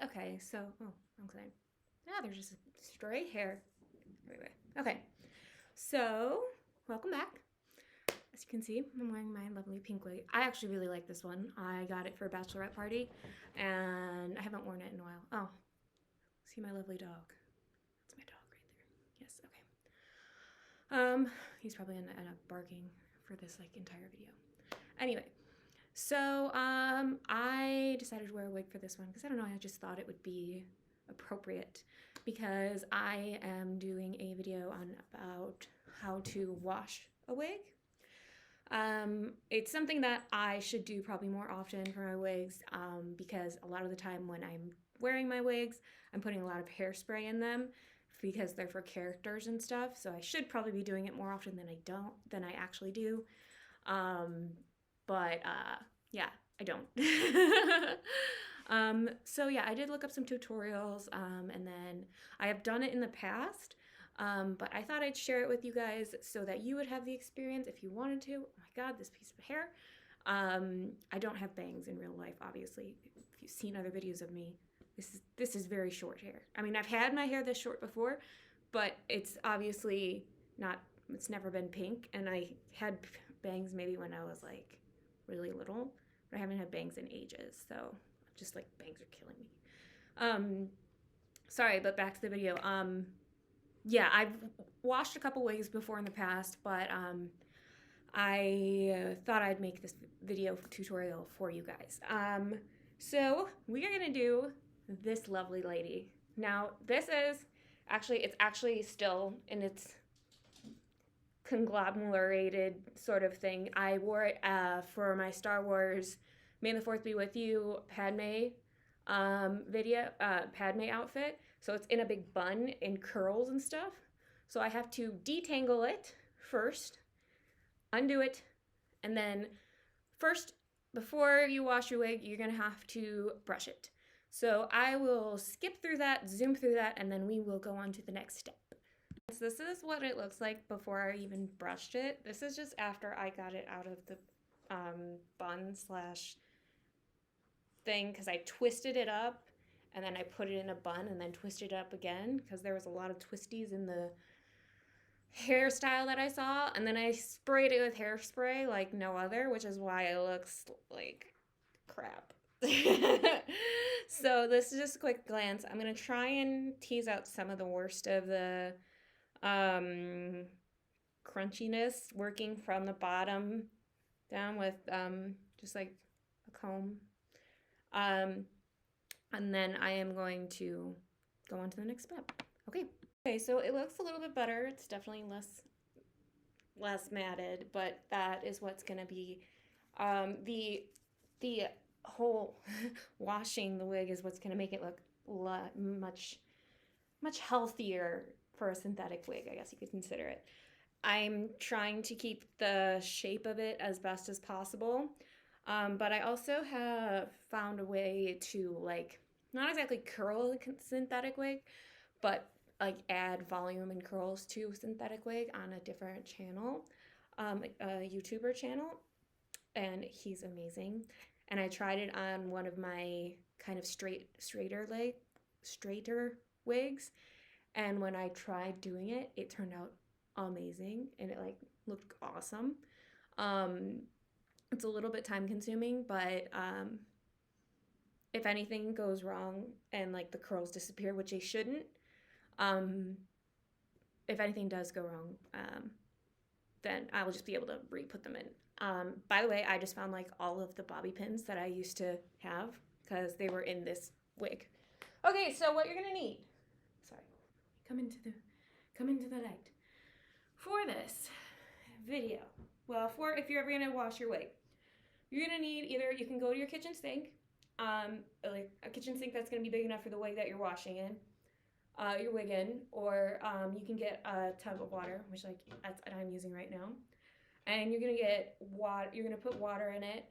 Okay, so, oh, wrong thing. Ah, there's just stray hair everywhere. Okay, so welcome back. As you can see, I'm wearing my lovely pink wig. I actually really like this one. I got it for a bachelorette party, and I haven't worn it in a while. Oh, see my lovely dog. That's my dog right there. Yes, okay. He's probably end up barking for this like entire video. Anyway, so I decided to wear a wig for this one because I don't know, I just thought it would be appropriate because I am doing a video on about how to wash a wig. It's something that I should do probably more often for my wigs because a lot of the time when I'm wearing my wigs, I'm putting a lot of hairspray in them because they're for characters and stuff. So I should probably be doing it more often than I actually do. But yeah, I don't. So yeah, I did look up some tutorials, and then I have done it in the past, but I thought I'd share it with you guys so that you would have the experience if you wanted to. Oh my God, this piece of hair. I don't have bangs in real life, obviously. If you've seen other videos of me, this is very short hair. I mean, I've had my hair this short before, but it's obviously not, it's never been pink, and I had bangs maybe when I was like really little, but I haven't had bangs in ages, so just like bangs are killing me. Sorry, but back to the video. Yeah, I've washed a couple wigs before in the past, but I thought I'd make this video tutorial for you guys. So we are gonna do this lovely lady. Now, this is it's actually still in its conglomerated sort of thing. I wore it for my Star Wars May the 4th be with you Padme Padme outfit. So it's in a big bun in curls and stuff. So I have to detangle it first, undo it, and then first, before you wash your wig, you're gonna have to brush it. So I will skip through that, zoom through that, and then we will go on to the next step. So this is what it looks like before I even brushed it. This is just after I got it out of the bun slash thing because I twisted it up and then I put it in a bun and then twisted it up again because there was a lot of twisties in the hairstyle that I saw, and then I sprayed it with hairspray like no other, which is why it looks like crap. So this is just a quick glance. I'm gonna try and tease out some of the worst of the crunchiness working from the bottom down with just like a comb. And then I am going to go on to the next step. Okay, so it looks a little bit better. It's definitely less matted, but that is what's gonna be the whole washing the wig is what's gonna make it look much healthier for a synthetic wig, I guess you could consider it. I'm trying to keep the shape of it as best as possible, but I also have found a way to like not exactly curl a synthetic wig, but like add volume and curls to synthetic wig on a different channel, a YouTuber channel, and he's amazing. And I tried it on one of my kind of straighter wigs, and when I tried doing it, it turned out amazing and it like looked awesome. It's a little bit time consuming, but if anything goes wrong and like the curls disappear, which they shouldn't, if anything does go wrong, then I will just be able to re-put them in. By the way, I just found like all of the bobby pins that I used to have because they were in this wig. Okay, so what you're gonna need, sorry, come into the light. For this video, well, if you're ever gonna wash your wig, you're gonna need either, you can go to your kitchen sink, like a kitchen sink that's gonna be big enough for the wig that you're washing in, your wig in, or you can get a tub of water, which like that's what I'm using right now, and you're gonna get water. You're gonna put water in it.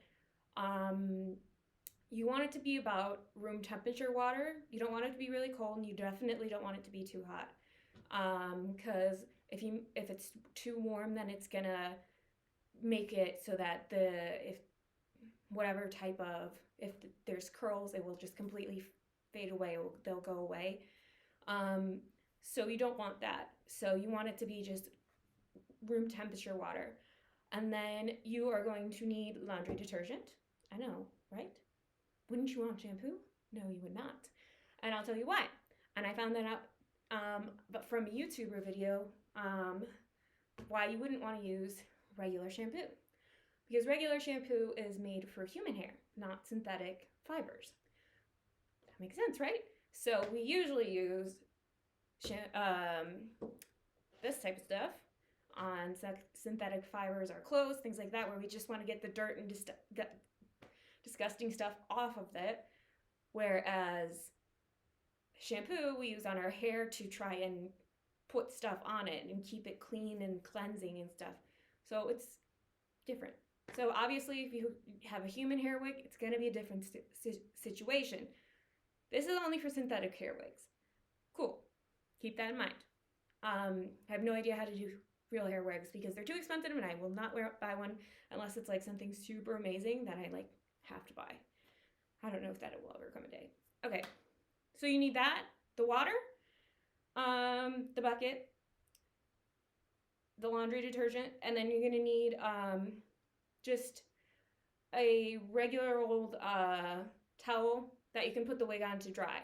You want it to be about room temperature water. You don't want it to be really cold, and you definitely don't want it to be too hot, because if it's too warm, then it's gonna make it so that if there's curls, it will just completely fade away, they'll go away. So you don't want that. So you want it to be just room temperature water. And then you are going to need laundry detergent. I know, right? Wouldn't you want shampoo? No, you would not. And I'll tell you why. And I found that out but from a YouTuber video, why you wouldn't want to use regular shampoo. Because regular shampoo is made for human hair, not synthetic fibers. That makes sense, right? So we usually use this type of stuff on synthetic fibers, our clothes, things like that, where we just want to get the dirt and disgusting stuff off of it. Whereas shampoo we use on our hair to try and put stuff on it and keep it clean and cleansing and stuff. So it's different. So obviously if you have a human hair wig, it's going to be a different situation. This is only for synthetic hair wigs. Cool. Keep that in mind. I have no idea how to do real hair wigs because they're too expensive and I will not buy one unless it's like something super amazing that I like have to buy. I don't know if that will ever come a day. Okay. So you need that, the water, the bucket, the laundry detergent, and then you're going to need just a regular old towel that you can put the wig on to dry.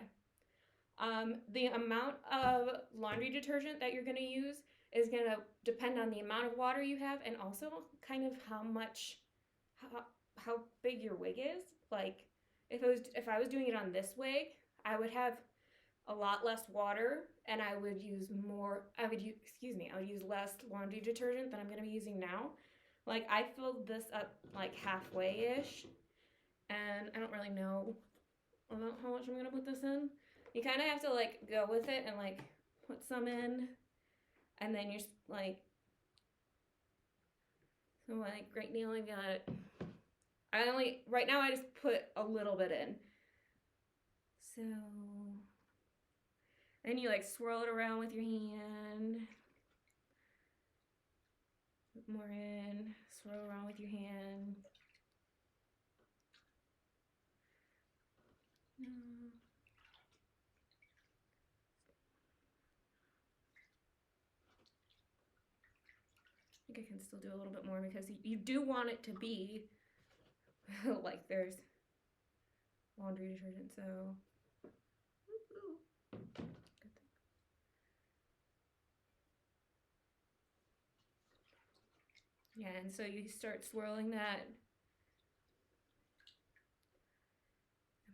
The amount of laundry detergent that you're going to use is going to depend on the amount of water you have and also kind of how big your wig is. Like if I was doing it on this wig, I would have a lot less water and I would use less laundry detergent than I'm going to be using now. Like I filled this up like halfway-ish and I don't really know about how much I'm going to put this in. You kind of have to like go with it and like put some in and then you're like, so like right now I got it. Right now I just put a little bit in. So, and you like swirl it around with your hand. Put more in, swirl around with your hand. I think I can still do a little bit more because you do want it to be like there's laundry detergent, so yeah, and so you start swirling that.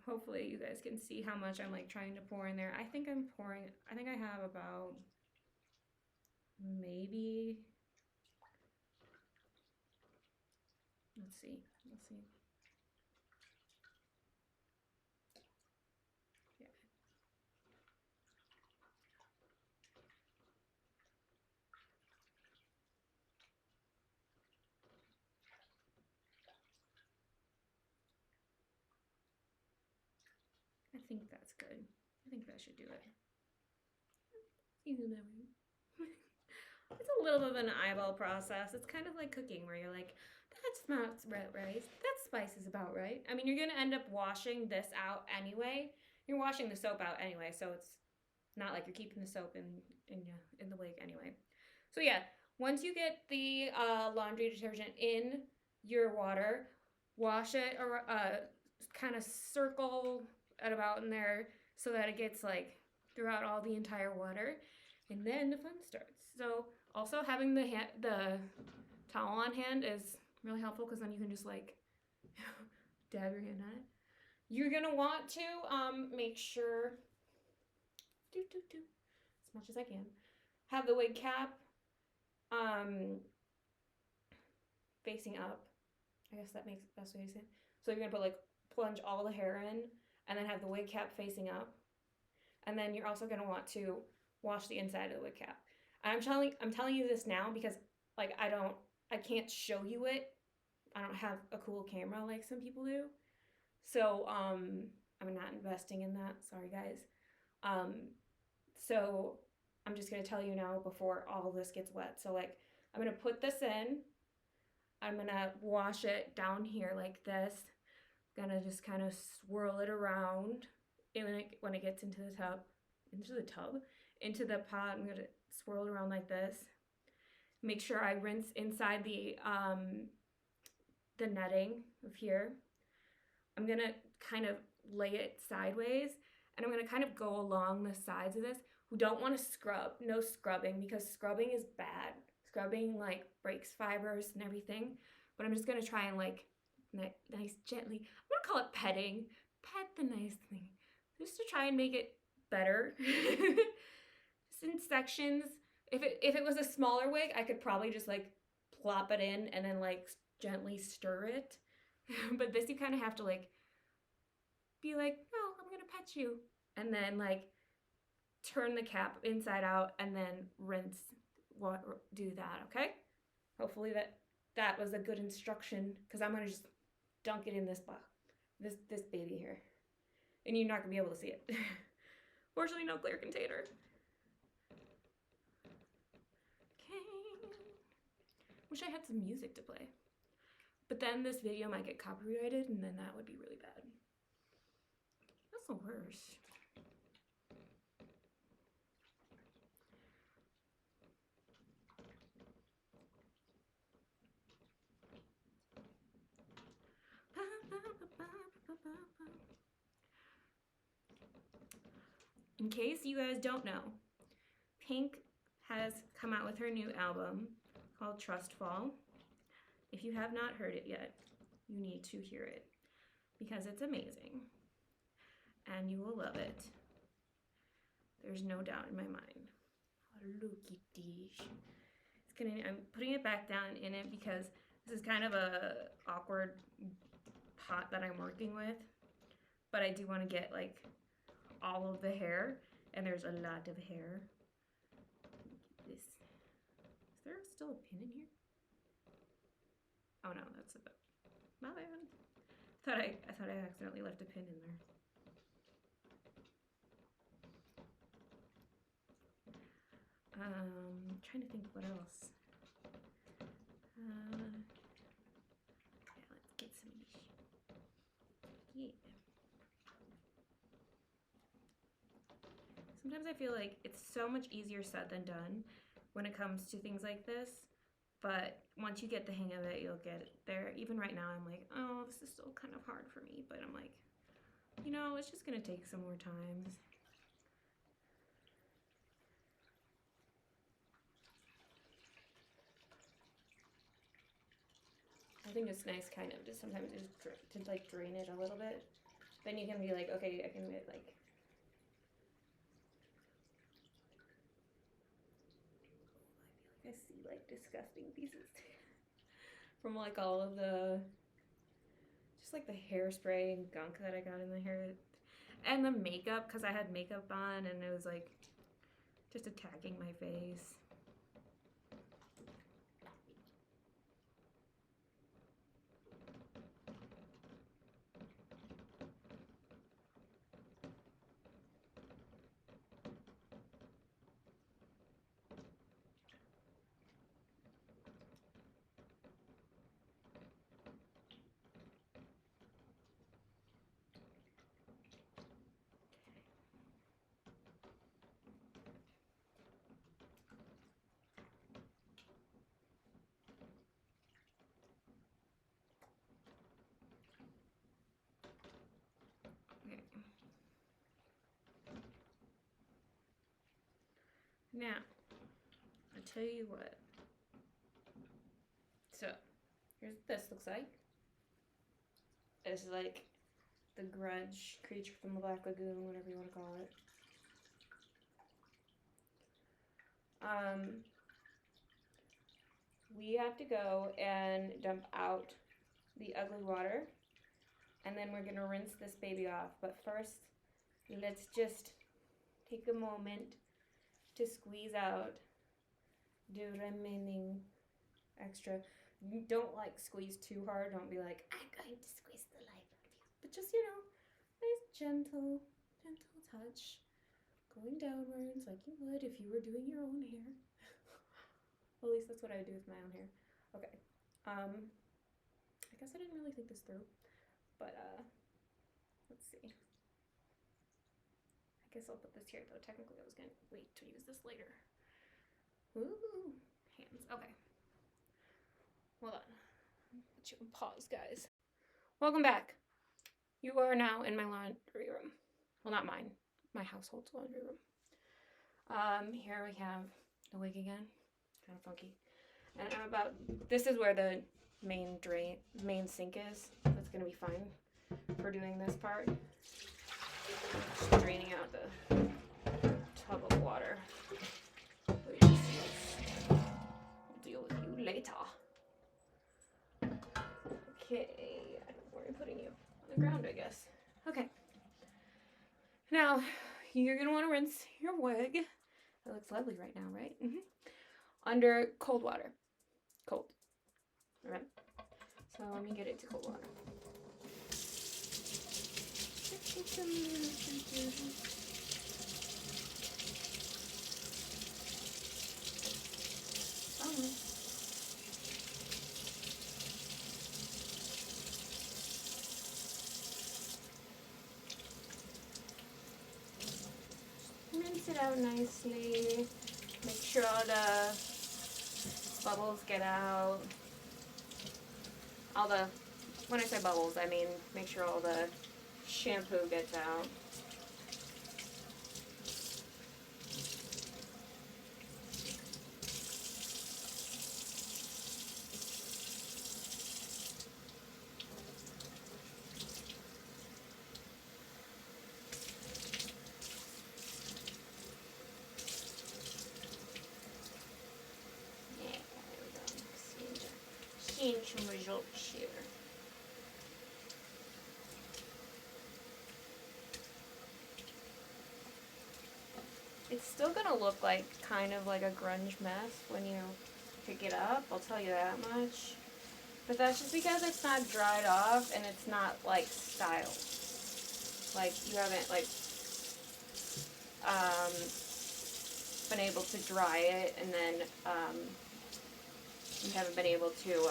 Hopefully you guys can see how much I'm like trying to pour in there. I think I have about maybe, let's see. Yeah. I think that's good. I think that should do it. It's a little bit of an eyeball process. It's kind of like cooking where you're like, that smells right. That spice is about right. I mean, you're going to end up washing this out anyway. You're washing the soap out anyway, so it's not like you're keeping the soap in the wig anyway. So yeah, once you get the laundry detergent in your water, wash it or kind of circle at about in there so that it gets like throughout all the entire water, and then the fun starts. So also having the towel on hand is really helpful because then you can just like dab your hand on it. You're gonna want to make sure as much as I can have the wig cap facing up. I guess that makes the best way to say it. So you're gonna plunge all the hair in and then have the wig cap facing up. And then you're also gonna want to wash the inside of the wig cap. And I'm telling you this now because like I can't show you it. I don't have a cool camera like some people do. So I'm not investing in that. Sorry guys. So I'm just gonna tell you now before all this gets wet. So like I'm gonna put this in. I'm gonna wash it down here like this. Gonna just kind of swirl it around And when it gets into the pot, I'm gonna swirl it around like this. Make sure I rinse inside the netting of here. I'm gonna kind of lay it sideways, and I'm gonna kind of go along the sides of this. We don't want to scrub, no scrubbing, because scrubbing is bad. Scrubbing like breaks fibers and everything. But I'm just gonna try and like nice gently. I'm gonna call it petting. Pet the nice thing, just to try and make it better. Just in sections. If it was a smaller wig, I could probably just like plop it in and then like gently stir it. But this you kind of have to like be like, no, I'm gonna pet you, and then like turn the cap inside out and then rinse. Do that, okay? Hopefully that was a good instruction, because I'm gonna just dunk it in this baby here, and you're not gonna be able to see it. Fortunately, no clear container. Okay. Wish I had some music to play, but then this video might get copyrighted, and then that would be really bad. That's the worst. In case you guys don't know, Pink has come out with her new album called Trust Fall. If you have not heard it yet, you need to hear it, because it's amazing and you will love it. There's no doubt in my mind. Looky dish. I'm putting it back down in it because this is kind of a awkward pot that I'm working with, but I do want to get like all of the hair, and there's a lot of hair. This. Is there still a pin in here? Oh no, that's about. My bad. I thought I accidentally left a pin in there. Trying to think what else. Yeah, let's get some of these. Yeah. Sometimes I feel like it's so much easier said than done when it comes to things like this, but once you get the hang of it, you'll get it there. Even right now, I'm like, oh, this is still kind of hard for me, but I'm like, you know, it's just gonna take some more time. I think it's nice kind of just sometimes just to like drain it a little bit. Then you can be like, okay, I can get like. I see like disgusting pieces from like all of the, just like the hairspray and gunk that I got in the hair. And the makeup, because I had makeup on and it was like just attacking my face. Now, I'll tell you what. So, here's what this looks like. It's like the grudge creature from the Black Lagoon, whatever you want to call it. We have to go and dump out the ugly water, and then we're gonna rinse this baby off. But first, let's just take a moment to squeeze out the remaining extra. You don't like squeeze too hard. Don't be like, I'm going to squeeze the life out of you. But just, you know, nice gentle touch going downwards like you would if you were doing your own hair. Well, at least that's what I would do with my own hair. Okay. I guess I didn't really think this through, but let's see. Guess I'll put this here, though. Technically, I was going to wait to use this later. Ooh, hands. Okay. Hold on. Let you pause, guys. Welcome back. You are now in my laundry room. Well, not mine. My household's laundry room. Here we have the wig again. Kind of funky. And this is where the main sink is. That's going to be fine for doing this part. Just draining out the tub of water. We'll deal with you later. Okay, I don't know where I'm putting you. On the ground, I guess. Okay. Now, you're going to want to rinse your wig. It looks lovely right now, right? Under cold water. Cold. Alright. So let me get it to cold water. Rinse it out nicely. Make sure all the bubbles get out. When I say bubbles, I mean make sure all the shampoo gets out. Some results here. It's still gonna look like kind of like a grunge mess when you pick it up, I'll tell you that much. But that's just because it's not dried off and it's not like styled. Like you haven't like been able to dry it, and then you haven't been able to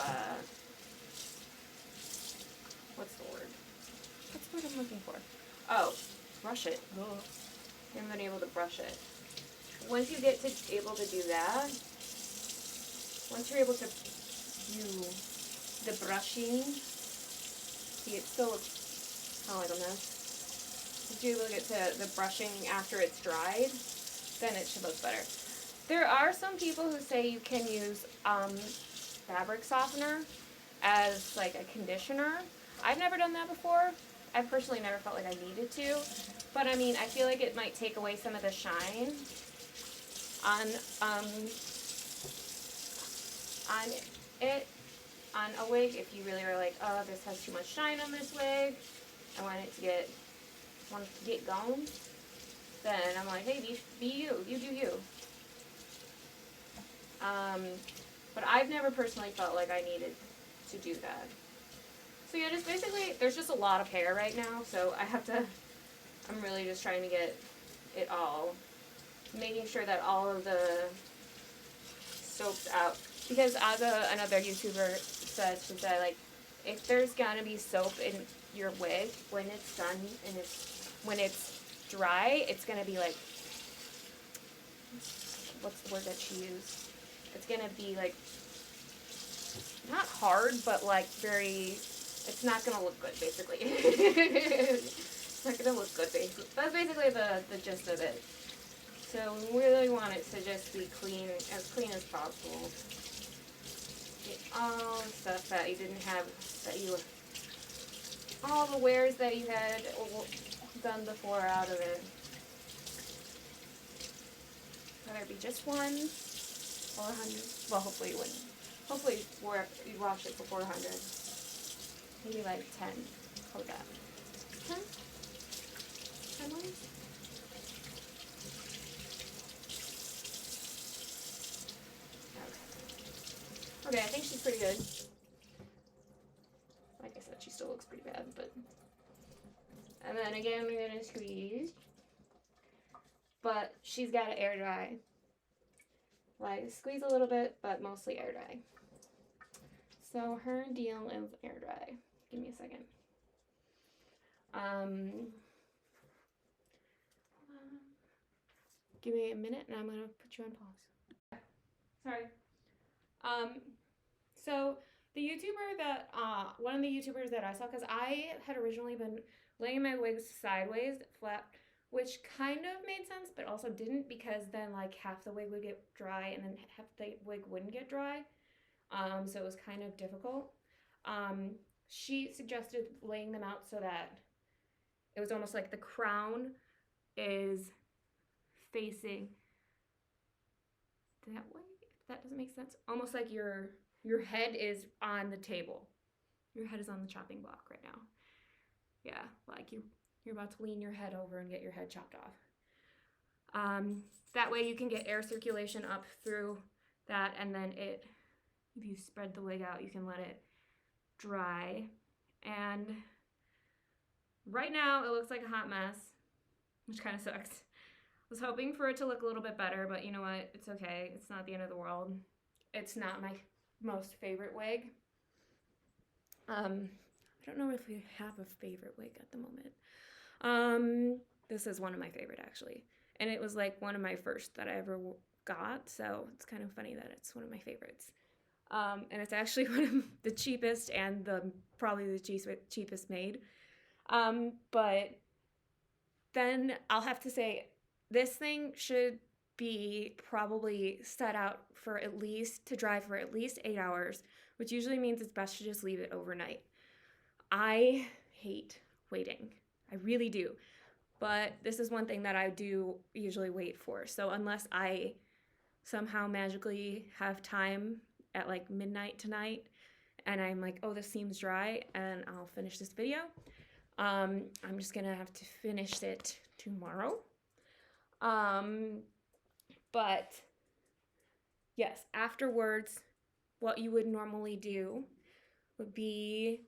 what's the word? What's the word I'm looking for? Oh, brush it. Ugh. You haven't been able to brush it. Once you get to able to do that, once you're able to do the brushing, see, it still looks kind of like a mess. Once you're able to get to the brushing after it's dried, then it should look better. There are some people who say you can use fabric softener as like a conditioner. I've never done that before. I personally never felt like I needed to, but I mean, I feel like it might take away some of the shine on a wig. If you really are like, oh, this has too much shine on this wig, I want it to get going, then I'm like, hey, be you do you. But I've never personally felt like I needed to do that. So yeah, just basically, there's just a lot of hair right now, so I'm really just trying to get it all, making sure that all of the soap's out. Because as another YouTuber said, she said, like, if there's gonna be soap in your wig, when it's done and when it's dry, it's gonna be like, what's the word that she used? It's gonna be like, not hard, but like very, it's not gonna look good, basically. It's not gonna look good, basically. That's basically the gist of it. So we really want it to just be clean as possible. Get all the stuff that you didn't have, all the wears that you had done before out of it. Whether it be just one or 100. Well, hopefully you wouldn't. Hopefully you wash it before 100. Maybe like 10. How about that? 10? 10 ones? Okay, I think she's pretty good. Like I said, she still looks pretty bad, but... And then again, we're gonna squeeze. But she's gotta air dry. Like, squeeze a little bit, but mostly air dry. So her deal is air dry. Give me a second. give me a minute and I'm gonna put you on pause. Sorry. So the YouTuber that, one of the YouTubers that I saw, because I had originally been laying my wigs sideways, flat, which kind of made sense, but also didn't, because then like half the wig would get dry and then half the wig wouldn't get dry. So it was kind of difficult. She suggested laying them out so that it was almost like the crown is facing that way, if that doesn't make sense. Almost like your head is on the table. Your head is on the chopping block right now. Yeah, like you're about to lean your head over and get your head chopped off. That way you can get air circulation up through that, and then if you spread the wig out, you can let it dry. And right now it looks like a hot mess, which kind of sucks. I was hoping for it to look a little bit better, but you know what? It's okay. It's not the end of the world. It's not my most favorite wig. I don't know if we have a favorite wig at the moment. This is one of my favorite, actually. And it was like one of my first that I ever got, so it's kind of funny that it's one of my favorites. And it's actually one of the cheapest and probably the cheapest made. But then I'll have to say, this thing should be probably set out for to dry for at least 8 hours, which usually means it's best to just leave it overnight. I hate waiting. I really do. But this is one thing that I do usually wait for. So unless I somehow magically have time at like midnight tonight and I'm like, oh, this seems dry, and I'll finish this video, I'm just gonna have to finish it tomorrow. But yes, afterwards, what you would normally do would be,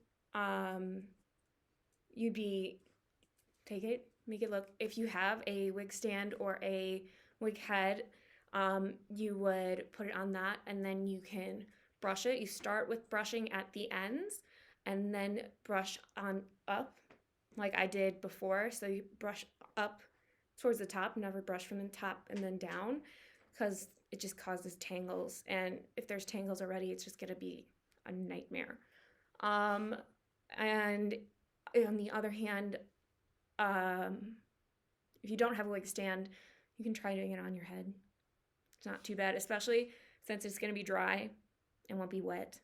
take it, make it look, if you have a wig stand or a wig head, you would put it on that, and then you can brush it. You start with brushing at the ends and then brush on up like I did before. So you brush up towards the top, never brush from the top and then down, because it just causes tangles, and if there's tangles already, it's just gonna be a nightmare. And on the other hand, if you don't have a wig stand, you can try doing it on your head. It's not too bad, especially since it's gonna be dry and won't be wet.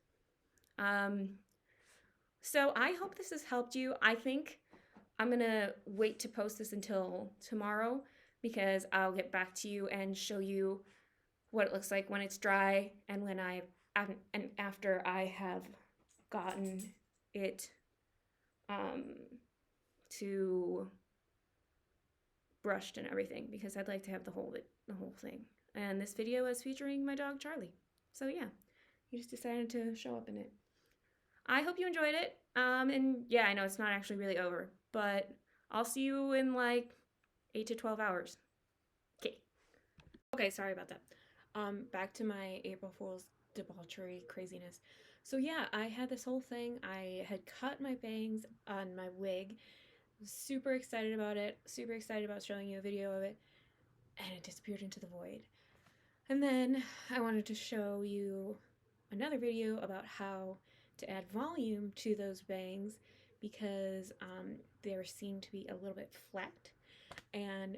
So I hope this has helped you. I think I'm gonna wait to post this until tomorrow, because I'll get back to you and show you what it looks like when it's dry and after I have gotten it to brushed and everything, because I'd like to have the whole thing. And this video is featuring my dog Charlie. So yeah, he just decided to show up in it. I hope you enjoyed it. And yeah, I know it's not actually really over, but I'll see you in like 8 to 12 hours. Okay, sorry about that. Back to my April Fool's debauchery craziness. So yeah, I had this whole thing. I had cut my bangs on my wig. Was super excited about it. Super excited about showing you a video of it. And it disappeared into the void. And then I wanted to show you another video about how to add volume to those bangs, because they seem to be a little bit flat, and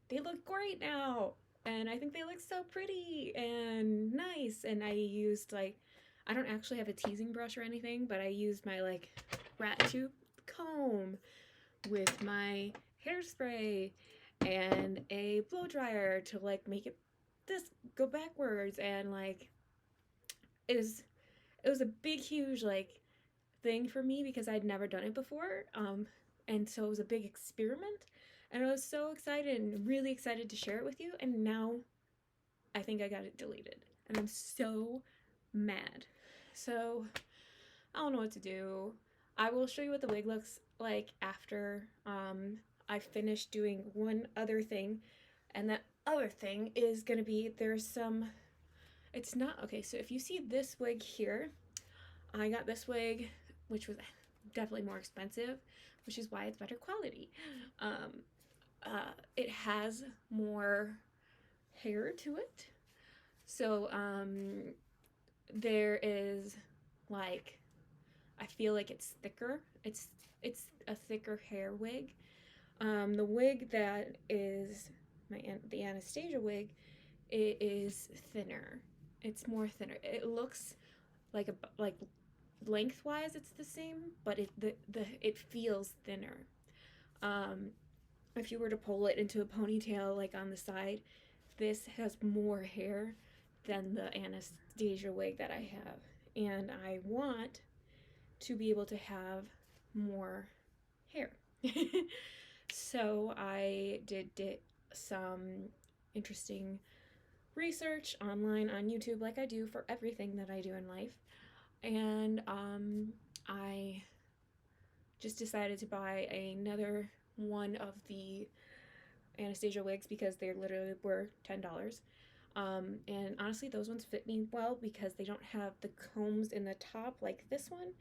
they look great now, and I think they look so pretty and nice. And I used I don't actually have a teasing brush or anything, but I used my rat tube comb with my hairspray and a blow dryer to make this go backwards, and it was a big huge thing for me, because I'd never done it before, and so it was a big experiment, and I was so excited and really excited to share it with you. And now I think I got it deleted, and I'm so mad. So I don't know what to do. I will show you what the wig looks like after I finish doing one other thing, and that other thing is gonna be, it's not, okay, so if you see this wig here, I got this wig, which was definitely more expensive, which is why it's better quality. It has more hair to it. So there is like, I feel like it's thicker. It's a thicker hair wig. The wig that is the Anastasia wig, it is thinner. It's more thinner. It looks like lengthwise it's the same, but it feels thinner. Um, if you were to pull it into a ponytail like on the side, this has more hair than the Anastasia wig that I have, and I want to be able to have more hair. So I did some interesting research online on YouTube, like I do for everything that I do in life, and I just decided to buy another one of the Anastasia wigs because they literally were $10. And honestly, those ones fit me well because they don't have the combs in the top like this one.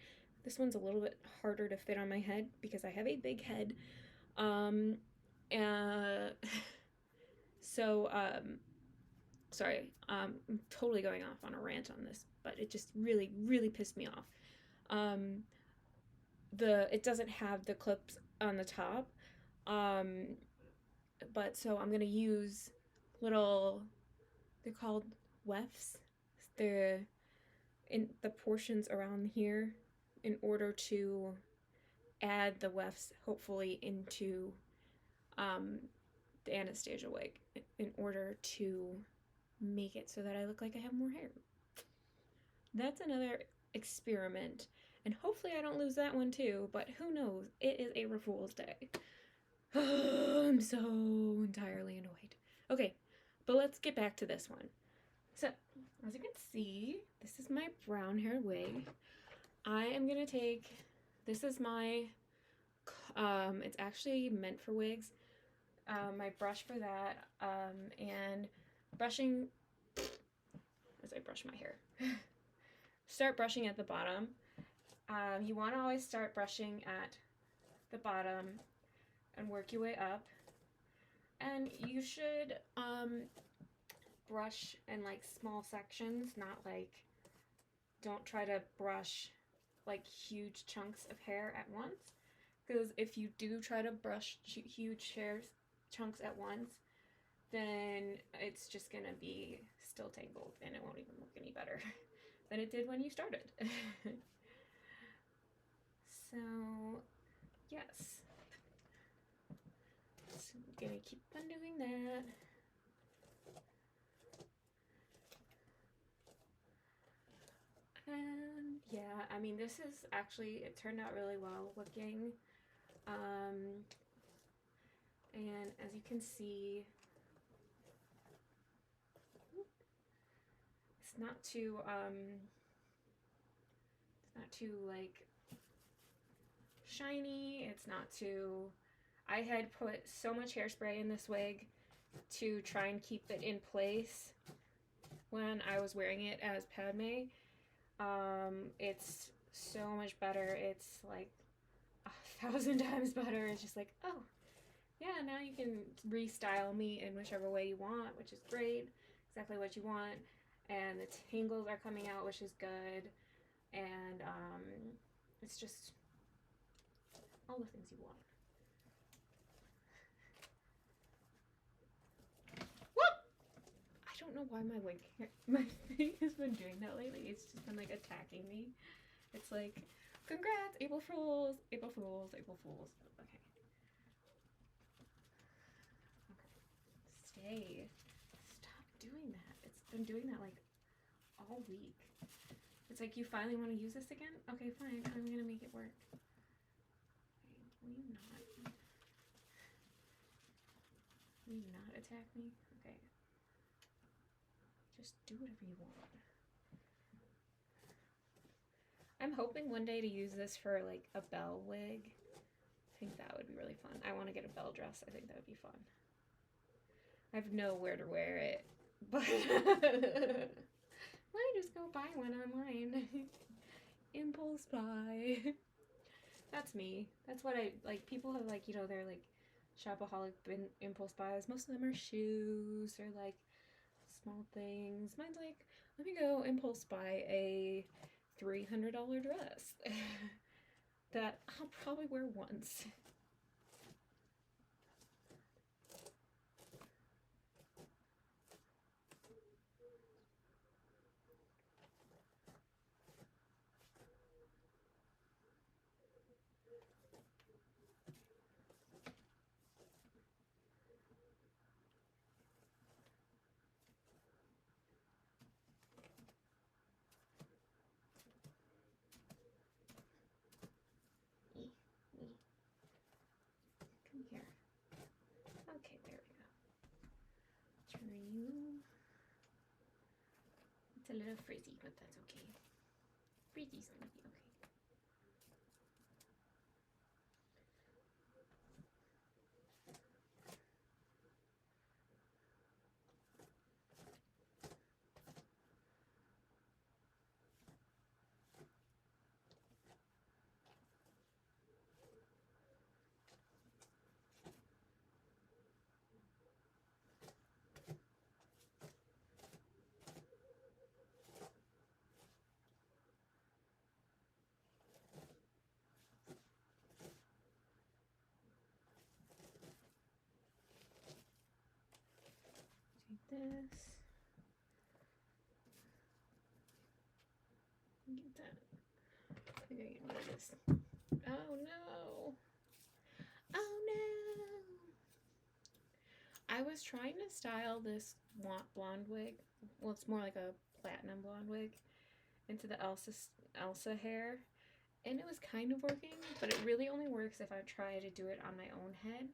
This one's a little bit harder to fit on my head because I have a big head. Uh, so, sorry, I'm totally going off on a rant on this, but it just really, really pissed me off. It doesn't have the clips on the top, but so I'm gonna use little, they're called wefts. They're in the portions around here in order to add the wefts hopefully into the Anastasia wig in order to make it so that I look like I have more hair. That's another experiment, and hopefully I don't lose that one too, but who knows? It is April Fool's Day. I'm so entirely annoyed. Okay, but let's get back to this one. So, as you can see, this is my brown hair wig. I am gonna take, this is my, it's actually meant for wigs. My brush for that, and brushing, as I brush my hair. Start brushing at the bottom. You want to always start brushing at the bottom and work your way up. And you should brush in like small sections, not like, don't try to brush like huge chunks of hair at once. Because if you do try to brush huge hair chunks at once, then it's just gonna be still tangled and it won't even look any better than it did when you started. So, yes. So I'm gonna keep on doing that. And yeah, I mean, this is actually, it turned out really well looking. And as you can see, it's not too like shiny. It's not too, I had put so much hairspray in this wig to try and keep it in place when I was wearing it as Padme. It's so much better. It's like 1,000 times better. It's just like, oh, yeah, now you can restyle me in whichever way you want, which is great. Exactly what you want. And the tangles are coming out, which is good. And it's just all the things you want. What? I don't know why my thing has been doing that lately. It's just been like attacking me. It's like, congrats, April Fools, April Fools, April Fools. Okay. Stay. Stop doing that. It's been doing that like all week. It's like, you finally want to use this again? Okay, fine. I'm gonna make it work. Will you not? Will you not attack me? Okay. Just do whatever you want. I'm hoping one day to use this for like a bell wig. I think that would be really fun. I want to get a bell dress. I think that would be fun. I have nowhere to wear it, but I just go buy one online. Impulse buy. That's me. That's what I like. People have like, you know, they're like shopaholic impulse buys. Most of them are shoes or like small things. Mine's like, let me go impulse buy a $300 dress that I'll probably wear once. Come here. Okay, there we go. Turn you. It's a little frizzy, but that's okay. Frizzy's gonna be okay. This. Get that. I gotta get rid of this. Oh no. Oh no. I was trying to style this blonde wig. Well, it's more like a platinum blonde wig into the Elsa hair. And it was kind of working, but it really only works if I try to do it on my own head.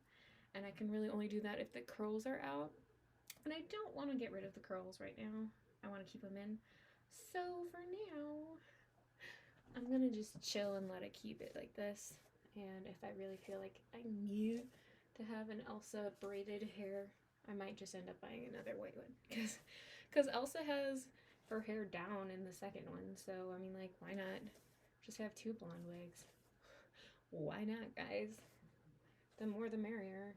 And I can really only do that if the curls are out. And I don't want to get rid of the curls right now. I want to keep them in. So for now, I'm going to just chill and let it keep it like this. And if I really feel like I need to have an Elsa braided hair, I might just end up buying another white one. Because Elsa has her hair down in the second one. So, I mean, like, why not just have two blonde wigs? Why not, guys? The more the merrier.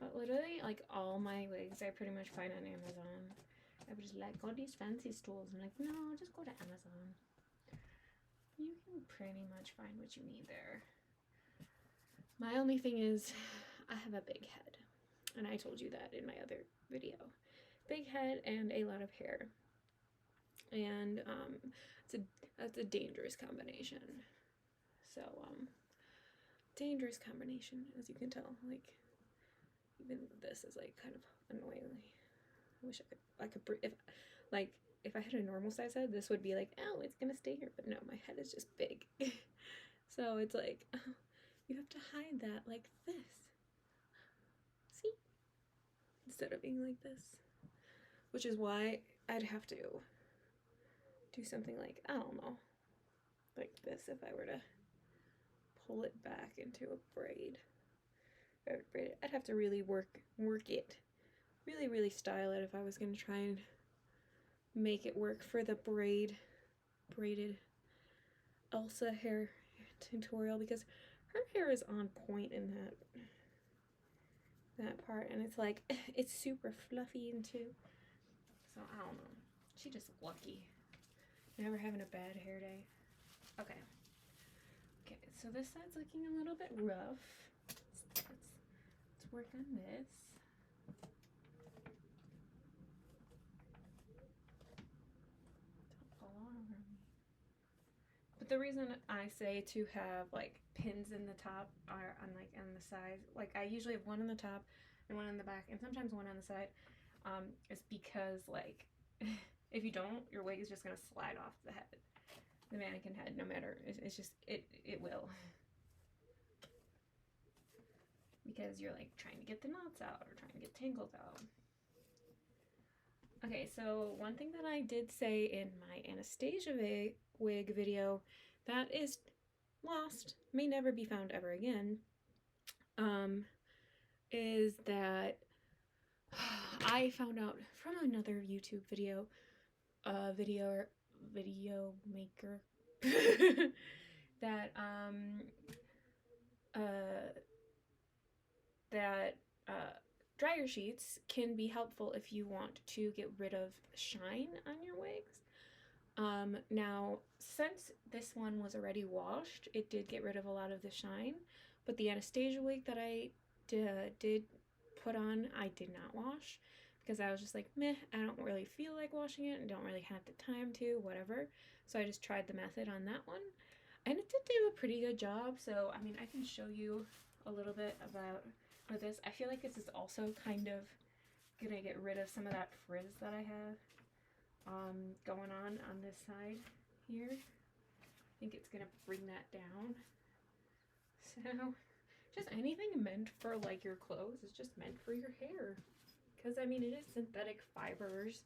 But literally, like, all my wigs I pretty much find on Amazon. I was just like, all these fancy stores. I'm like, no, just go to Amazon. You can pretty much find what you need there. My only thing is, I have a big head. And I told you that in my other video. Big head and a lot of hair. And that's a dangerous combination. So, dangerous combination, as you can tell. Like, even this is like kind of annoying. I wish I could if I had a normal size head, this would be like, oh, it's gonna stay here. But no, my head is just big. So it's like, oh, you have to hide that like this. See? Instead of being like this. Which is why I'd have to do something like, I don't know, like this if I were to pull it back into a braid. I'd have to really work it. Really style it if I was going to try and make it work for the braided Elsa hair tutorial, because her hair is on point in that part, and it's like, it's super fluffy and too. So I don't know. She just lucky. Never having a bad hair day. Okay. Okay, so this side's looking a little bit rough. Let's work on this. Don't fall all over me. But the reason I say to have like pins in the top or on the sides, like I usually have one on the top and one on the back and sometimes one on the side, is because like if you don't, your wig is just gonna slide off the head, the mannequin head, no matter. It's just it will. because you're like trying to get the knots out or trying to get tangles out. Okay, so one thing that I did say in my Anastasia wig video that is lost, may never be found ever again, is that I found out from another YouTube video, video maker, that dryer sheets can be helpful if you want to get rid of shine on your wigs. Now, since this one was already washed, it did get rid of a lot of the shine, but the Anastasia wig that I did put on, I did not wash because I was just like, meh, I don't really feel like washing it and don't really have the time to, whatever. So I just tried the method on that one, and it did do a pretty good job. So, I mean, I can show you a little bit about this. I feel like this is also kind of gonna get rid of some of that frizz that I have going on this side here. I think it's gonna bring that down. So just anything meant for like your clothes is just meant for your hair, because I mean it is synthetic fibers,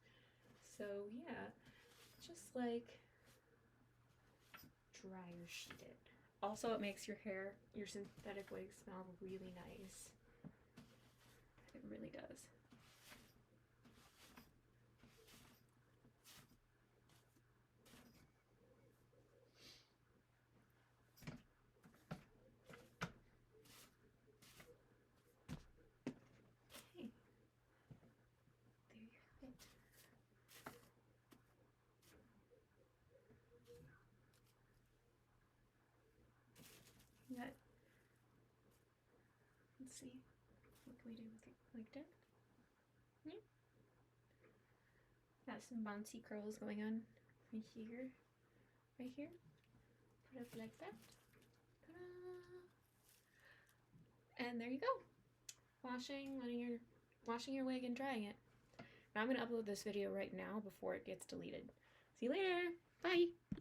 so yeah, just like dryer sheet it. Also, it makes your hair, your synthetic wig, smell really nice. It really does. That, let's see, what can we do with it like that? Yeah. Got some bouncy curls going on right here, right here. Put it like that. Ta-da! And there you go. Washing your wig and drying it. Now I'm gonna upload this video right now before it gets deleted. See you later. Bye.